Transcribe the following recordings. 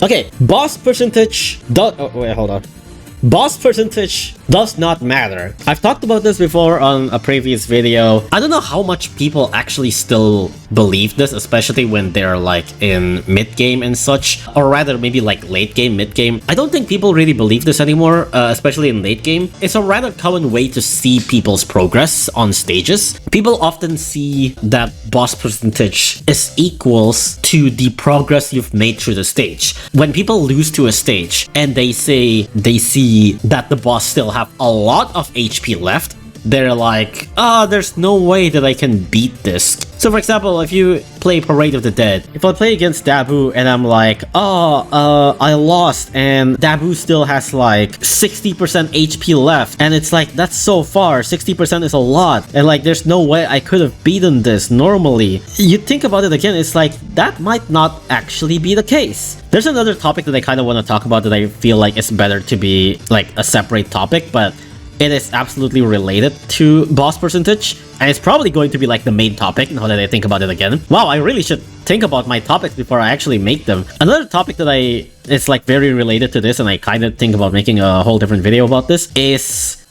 Okay, boss percentage oh wait, hold on. Boss percentage does not matter. I've talked about this before on a previous video. I don't know how much people actually still believe this, especially when they're like in mid-game and such, or rather maybe like late game, mid-game. I don't think people really believe this anymore, especially in late game. It's a rather common way to see people's progress on stages. People often see that boss percentage is equals to the progress you've made through the stage. When people lose to a stage and they say they see that the boss still have a lot of HP left, they're like, there's no way that I can beat this. So for example, if you play Parade of the Dead, if I play against Dabu and I'm like, I lost and Dabu still has like 60% HP left, and it's like, that's so far, 60% is a lot, and like there's no way I could have beaten this normally. You think about it again, it's like, that might not actually be the case. There's another topic that I kind of want to talk about that I feel like it's better to be like a separate topic, but it is absolutely related to boss percentage, and it's probably going to be like the main topic now that I think about it again. Wow, I really should think about my topics before I actually make them. Another topic that it's like very related to this, and I kind of think about making a whole different video about this, is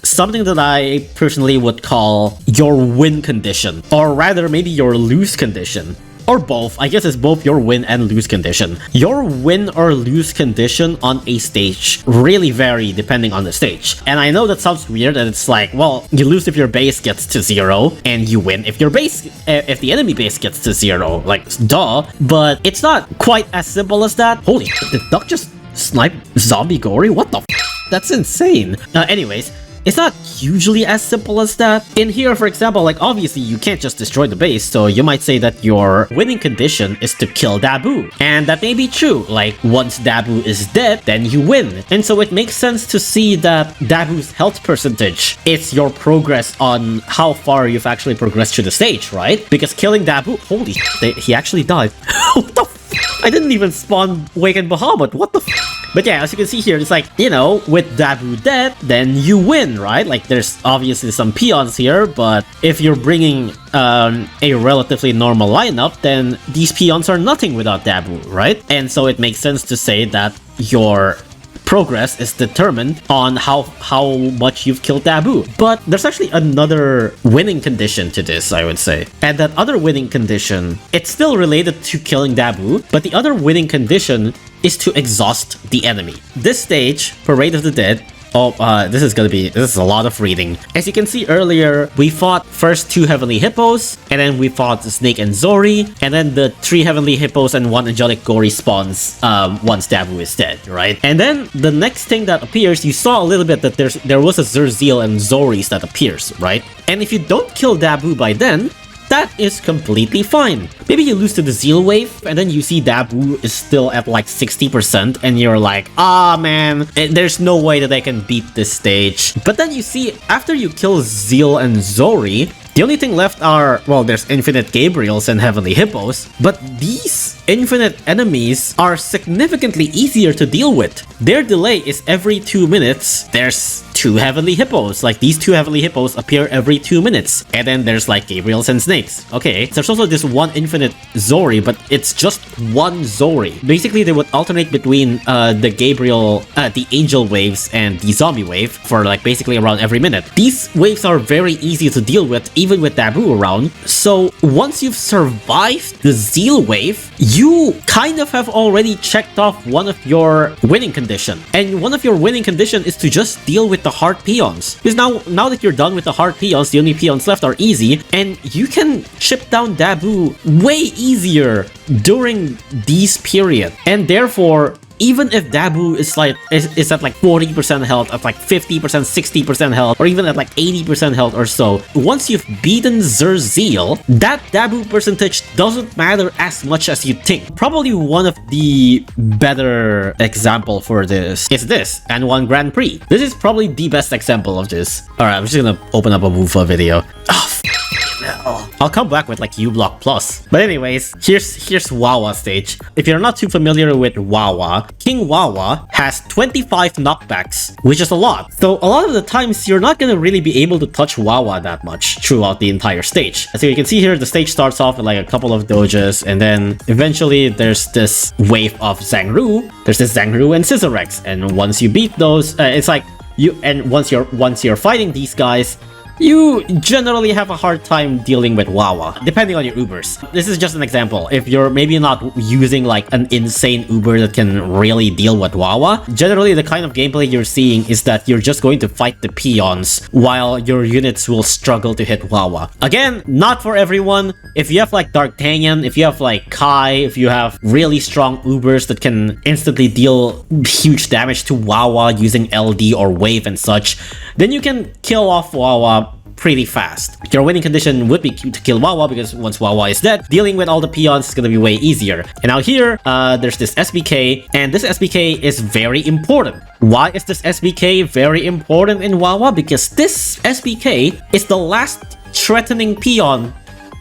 something that I personally would call your win condition, or rather maybe your lose condition. Or both. I guess it's both your win and lose condition. Your win or lose condition on a stage really vary depending on the stage. And I know that sounds weird, and it's like, well, you lose if your base gets to 0, and you win if if the enemy base gets to 0. Like, duh. But it's not quite as simple as that. Holy shit, did Duck just snipe Zombie Gory? What the f? That's insane. Anyways, it's not usually as simple as that. In here, for example, like obviously you can't just destroy the base, so you might say that your winning condition is to kill Dabu. And that may be true, like once Dabu is dead, then you win. And so it makes sense to see that Dabu's health percentage is your progress on how far you've actually progressed through the stage, right? Because killing Dabu, holy shit, he actually died. What the f? I didn't even spawn Waken Bahamut, what the f? But yeah, as you can see here, it's like, you know, with Dabu dead, then you win, right? Like, there's obviously some peons here, but if you're bringing a relatively normal lineup, then these peons are nothing without Dabu, right? And so it makes sense to say that your progress is determined on how much you've killed Dabu. But there's actually another winning condition to this, I would say. And that other winning condition, it's still related to killing Dabu, but the other winning condition is to exhaust the enemy. This stage, Parade of the Dead, this is a lot of reading. As you can see earlier, we fought first 2 Heavenly Hippos, and then we fought Snake and Zori, and then the 3 Heavenly Hippos and 1 Angelic Gory spawns once Dabu is dead, right? And then the next thing that appears, you saw a little bit that there was a Zerzeal and Zoris that appears, right? And if you don't kill Dabu by then, that is completely fine. Maybe you lose to the Zeal wave, and then you see Dabu is still at like 60%, and you're like, man, there's no way that I can beat this stage. But then you see, after you kill Zeal and Zori, the only thing left are, well, there's Infinite Gabriels and Heavenly Hippos, but these infinite enemies are significantly easier to deal with. Their delay is every 2 minutes. There's 2 Heavenly Hippos. Like, these 2 Heavenly Hippos appear every 2 minutes. And then there's like Gabriels and Snakes. Okay, there's also this one Infinite Zori, but it's just one Zori. Basically, they would alternate between the Angel waves and the Zombie wave for like basically around every minute. These waves are very easy to deal with, even with Dabu around. So once you've survived the Zeal wave, you kind of have already checked off one of your winning condition. And one of your winning condition is to just deal with the hard peons. Because now that you're done with the hard peons, the only peons left are easy, and you can chip down Dabu way easier during these period. And therefore, even if Dabu is at like 40% health, at like 50%, 60% health, or even at like 80% health or so, once you've beaten Zerzeal, that Dabu percentage doesn't matter as much as you think. Probably one of the better example for this is this, N1 Grand Prix. This is probably the best example of this. Alright, I'm just gonna open up a Wufa video. Oh, I'll come back with like U-Block Plus. But anyways, here's Wawa stage. If you're not too familiar with Wawa, King Wawa has 25 knockbacks, which is a lot. So a lot of the times, you're not gonna really be able to touch Wawa that much throughout the entire stage. So you can see here, the stage starts off with like a couple of doges, and then eventually there's this wave of Zangru. There's this Zangru and Scissorex, and once you beat those, it's like once you're fighting these guys, you generally have a hard time dealing with Wawa, depending on your Ubers. This is just an example. If you're maybe not using like an insane Uber that can really deal with Wawa, generally the kind of gameplay you're seeing is that you're just going to fight the peons while your units will struggle to hit Wawa. Again, not for everyone. If you have like D'Artagnan, if you have like Kai, if you have really strong Ubers that can instantly deal huge damage to Wawa using LD or Wave and such, then you can kill off Wawa pretty fast. Your winning condition would be to kill Wawa, because once Wawa is dead, dealing with all the peons is gonna be way easier. And now here, there's this SBK, and this SBK is very important. Why is this SBK very important in Wawa? Because this SBK is the last threatening peon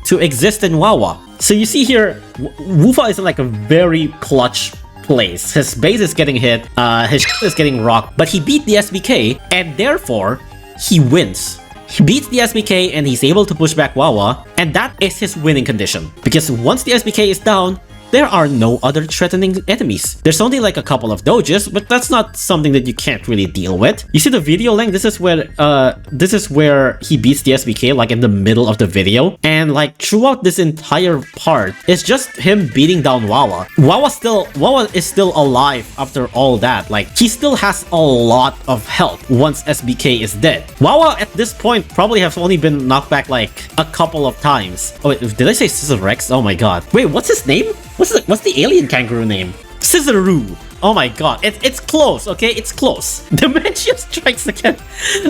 to exist in Wawa. So you see here, Wufa is in like a very clutch place. His base is getting hit, his is getting rocked, but he beat the SBK, and therefore, he wins. He beats the SBK and he's able to push back Wawa, and that is his winning condition. Because once the SBK is down, there are no other threatening enemies. There's only like a couple of doges, but that's not something that you can't really deal with. You see the video link? This is where he beats the SBK, like in the middle of the video. And like throughout this entire part, it's just him beating down Wawa. Wawa is still alive after all that. Like, he still has a lot of health once SBK is dead. Wawa at this point probably has only been knocked back like a couple of times. Oh wait, did I say Scissorex? Oh my god. Wait, what's his name? What's the alien kangaroo name? Scissoroo. Oh my god, it's close, okay? It's close. Dementia strikes again.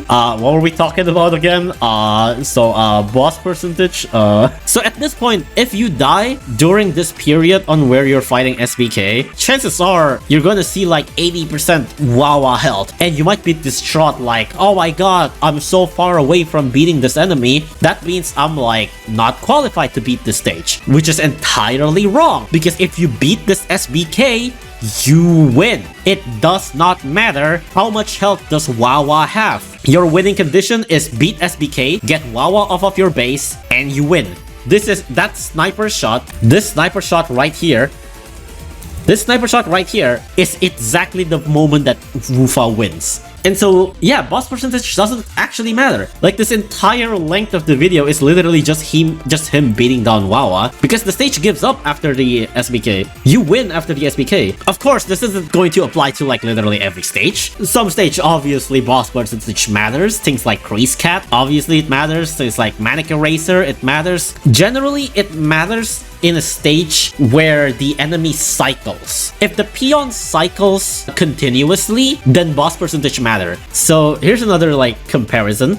What were we talking about again? Boss percentage. So at this point, if you die during this period on where you're fighting SBK, chances are you're gonna see like 80% Wawa health, and you might be distraught like, oh my god, I'm so far away from beating this enemy. That means I'm like not qualified to beat this stage, which is entirely wrong, because if you beat this SBK, you win. It does not matter how much health does Wawa have. Your winning condition is beat SBK, get Wawa off of your base, and you win. That sniper shot. This sniper shot right here. This sniper shot right here is exactly the moment that Wufa wins. And so, yeah, boss percentage doesn't actually matter. Like, this entire length of the video is literally just him beating down Wawa, because the stage gives up after the SBK. You win after the SBK. Of course, this isn't going to apply to like literally every stage. Some stage, obviously, boss percentage matters. Things like Craze Cat, obviously it matters. Things like Manic Eraser, it matters. Generally, it matters in a stage where the enemy cycles. If the peon cycles continuously, then boss percentage matter. So here's another like comparison.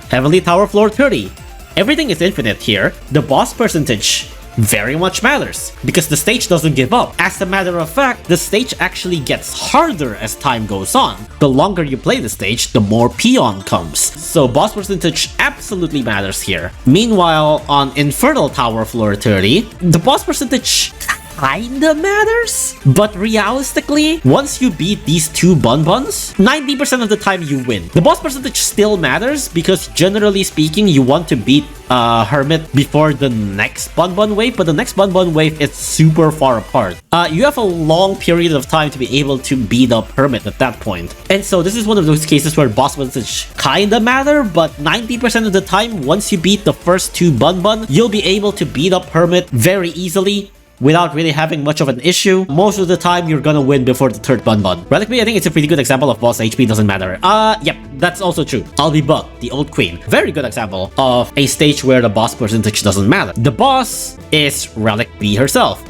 Heavenly Tower Floor 30. Everything is infinite here. The boss percentage very much matters, because the stage doesn't give up. As a matter of fact, the stage actually gets harder as time goes on. The longer you play the stage, the more peon comes. So boss percentage absolutely matters here. Meanwhile, on Infernal Tower Floor 30, the boss percentage kinda matters, but realistically, once you beat these two Bonbons, 90% of the time you win. The boss percentage still matters, because generally speaking, you want to beat Hermit before the next Bonbon wave, but the next Bonbon wave is super far apart. You have a long period of time to be able to beat up Hermit at that point. And so this is one of those cases where boss percentage kinda matter, but 90% of the time, once you beat the first two Bonbon, you'll be able to beat up Hermit very easily, without really having much of an issue. Most of the time, you're gonna win before the third Bonbon. Relic Bee, I think it's a pretty good example of boss HP doesn't matter. Yep, that's also true. I'll be Bug, the Old Queen. Very good example of a stage where the boss percentage doesn't matter. The boss is Relic Bee herself.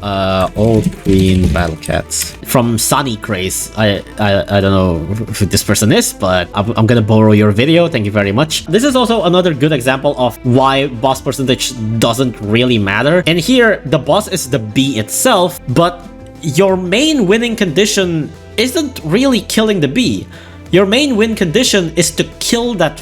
Old Queen Battle Cats. From Sunny Craze. I don't know who this person is, but I'm gonna borrow your video. Thank you very much. This is also another good example of why boss percentage doesn't really matter. And here, the boss is the bee itself, but your main winning condition isn't really killing the bee. Your main win condition is to kill that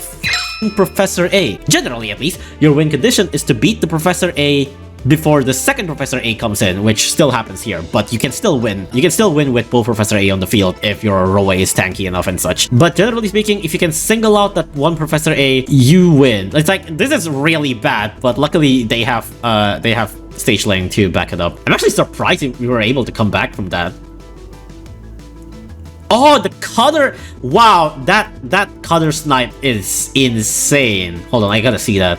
Professor A. Generally, at least, your win condition is to beat the Professor A before the second Professor A comes in, which still happens here, but you can still win. You can still win with both Professor A on the field if your Roa is tanky enough and such. But generally speaking, if you can single out that one Professor A, you win. It's like, this is really bad, but luckily they have Stage Lane to back it up. I'm actually surprised we were able to come back from that. Oh, the cutter! Wow, that cutter snipe is insane. Hold on, I gotta see that.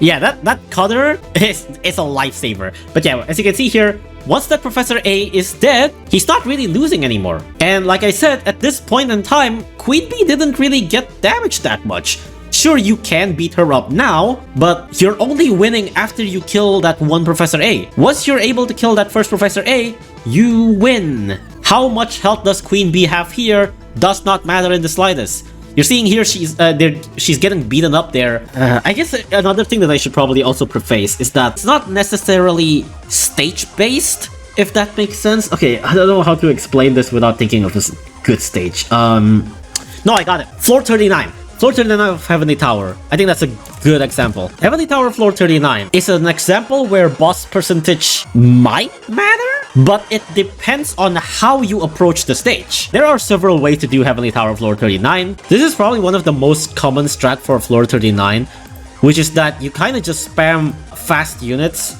Yeah, that cutter is a lifesaver. But yeah, as you can see here, once that Professor A is dead, he's not really losing anymore. And like I said, at this point in time, Queen Bee didn't really get damaged that much. Sure, you can beat her up now, but you're only winning after you kill that one Professor A. Once you're able to kill that first Professor A, you win. How much health does Queen Bee have here does not matter in the slightest. You're seeing here she's getting beaten up there. I guess another thing that I should probably also preface is that it's not necessarily stage-based, if that makes sense. Okay, I don't know how to explain this without thinking of this good stage. No, I got it. Floor 39. Floor 39 of Heavenly Tower. I think that's a good example. Heavenly Tower Floor 39 is an example where boss percentage might matter, but it depends on how you approach the stage. There are several ways to do Heavenly Tower Floor 39. This is probably one of the most common strat for Floor 39, which is that you kind of just spam fast units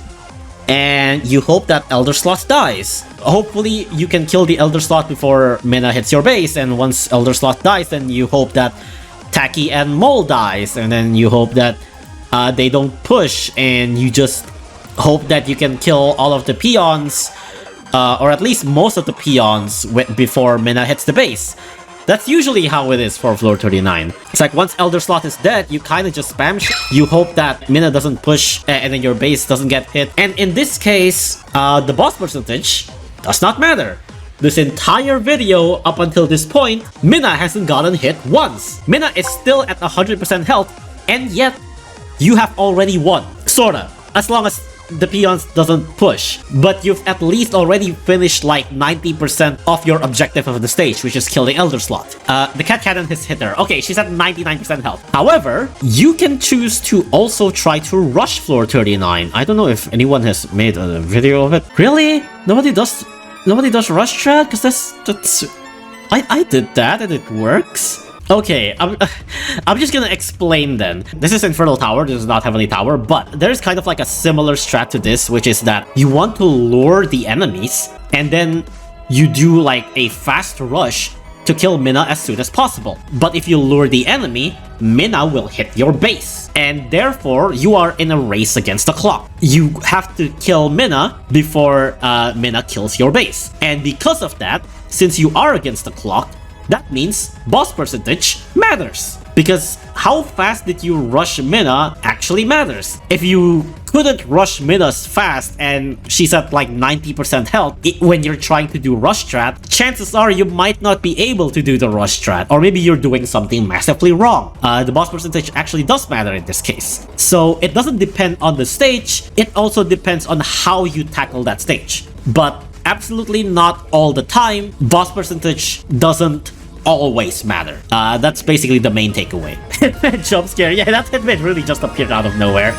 and you hope that Elder Slot dies. Hopefully you can kill the Elder Slot before Mina hits your base, and once Elder Slot dies, then you hope that Taki and Mole dies, and then you hope that they don't push, and you just hope that you can kill all of the peons, or at least most of the peons before Mina hits the base. That's usually how it is for Floor 39. It's like once Elder Slot is dead, you kind of just spam shit. You hope that Mina doesn't push and then your base doesn't get hit. And in this case, the boss percentage does not matter. This entire video up until this point, Mina hasn't gotten hit once. Mina is still at 100% health, and yet you have already won. Sorta, as long as the peons doesn't push. But you've at least already finished like 90% of your objective of the stage, which is kill the Elder Slot. The Cat Cannon has hit her. Okay, she's at 99% health. However, you can choose to also try to rush Floor 39. I don't know if anyone has made a video of it. Really? Nobody does rush strat? Because that's I did that and it works. Okay, I'm just gonna explain then. This is Infernal Tower, this is not Heavenly Tower, but there's kind of like a similar strat to this, which is that you want to lure the enemies, and then you do like a fast rush to kill Mina as soon as possible. But if you lure the enemy, Mina will hit your base, and therefore you are in a race against the clock. You have to kill Mina before Mina kills your base. And because of that, since you are against the clock, that means boss percentage matters. Because how fast did you rush Mina actually matters. If you couldn't rush Mina's fast and she's at like 90% health when you're trying to do rush strat, chances are you might not be able to do the rush strat, or maybe you're doing something massively wrong. The boss percentage actually does matter in this case. So it doesn't depend on the stage, it also depends on how you tackle that stage. But absolutely not all the time, boss percentage doesn't always matter. That's basically the main takeaway. Jump scare, yeah, that Hitman really just appeared out of nowhere.